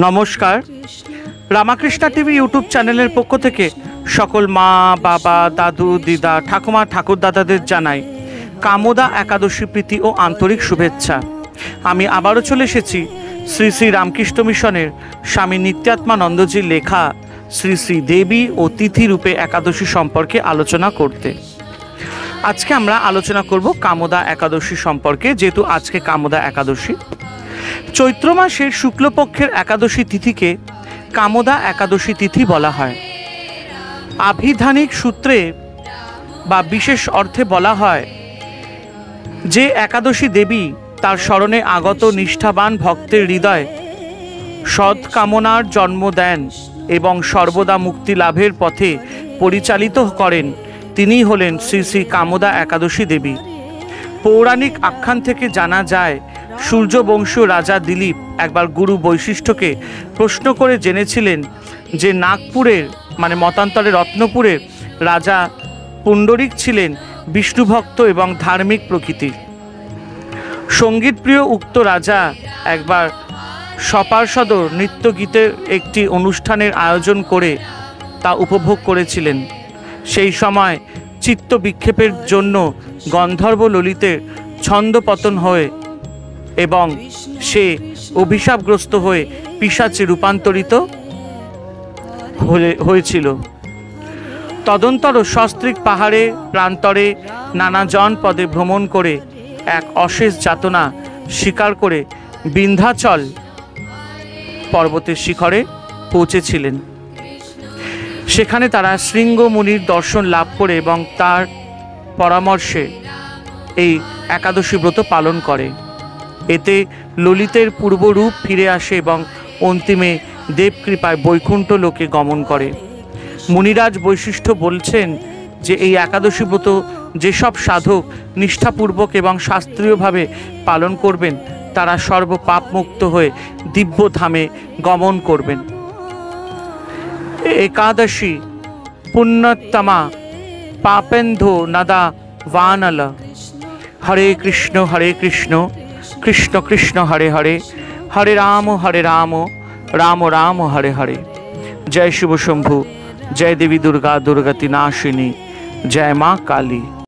নমস্কার। Ramakrishna TV YouTube চ্যানেলের পক্ষ থেকে সকল মা, বাবা, দাদু, দিদা, ঠাকুমা, ঠাকুরদাদাদের জানাই কামোদা একাদশী প্রীতি ও আন্তরিক শুভেচ্ছা। আমি আবারও চলে এসেছি শ্রী শ্রী রামকৃষ্ণ মিশনের স্বামী নিত্যাত্মানন্দজির লেখা শ্রী শ্রী দেবী ও তিথি রূপে একাদশী সম্পর্কে আলোচনা করতে। আজকে আমরা আলোচনা করব কামোদা একাদশী সম্পর্কে, যেহেতু আজকে কামোদা একাদশী। চৈত্র মাসের শুক্লপক্ষের একাদশী তিথিকে কামোদা একাদশী তিথি বলা হয়। আভিধানিক সূত্রে বা বিশেষ অর্থে বলা হয় যে একাদশী দেবী তার স্মরণে আগত নিষ্ঠাবান ভক্তের হৃদয় সৎ কামনার জন্ম দেন এবং সর্বদা মুক্তি লাভের পথে পরিচালিত করেন, তিনিই হলেন শ্রী শ্রী কামোদা একাদশী দেবী। পৌরাণিক আখ্যান থেকে জানা যায়, সূর্যবংশীয় রাজা দিলীপ একবার গুরু বৈশিষ্ট্যকে প্রশ্ন করে জেনেছিলেন যে নাগপুরের মতান্তরে রত্নপুরের রাজা পুণ্ডরিক ছিলেন বিষ্ণুভক্ত এবং ধার্মিক প্রকৃতির। সঙ্গীতপ্রিয় উক্ত রাজা একবার সপার্ষদ নৃত্যগীতের একটি অনুষ্ঠানের আয়োজন করে তা উপভোগ করেছিলেন। সেই সময় চিত্ত বিক্ষেপের জন্য গন্ধর্ব ললিতের ছন্দপতন হয়ে এবং সে অভিশাপগ্রস্ত হয়ে পিশাচে রূপান্তরিত হয়েছিল। তদন্তর সস্ত্রীক পাহাড়ে প্রান্তরে নানা জনপদে ভ্রমণ করে এক অশেষ যাতনা স্বীকার করে বিন্ধ্যাচল পর্বতের শিখরে পৌঁছেছিলেন। সেখানে তারা শৃঙ্গ মুনির দর্শন লাভ করে এবং তার পরামর্শে এই একাদশী ব্রত পালন করে। এতে ললিতের পূর্বরূপ ফিরে আসে এবং অন্তিমে দেবকৃপায় বৈকুণ্ঠ লোকে গমন করে। মুনিরাজ বৈশিষ্ট্য বলছেন যে এই একাদশী ব্রত যেসব সাধক নিষ্ঠাপূর্বক এবং শাস্ত্রীয়ভাবে পালন করবেন তারা সর্বপাপ মুক্ত হয়ে দিব্য ধামে গমন করবেন। একাদশী পুণ্যতমা পাপেন্ধো নদা বানল। হরে কৃষ্ণ কৃষ্ণ কৃষ্ণ হরে হরে, হরে রাম রাম রাম হরে হরে। জয় শিব শম্ভু, জয় দেবী দুর্গা দুর্গতি নাশিনী, জয় মা কালী।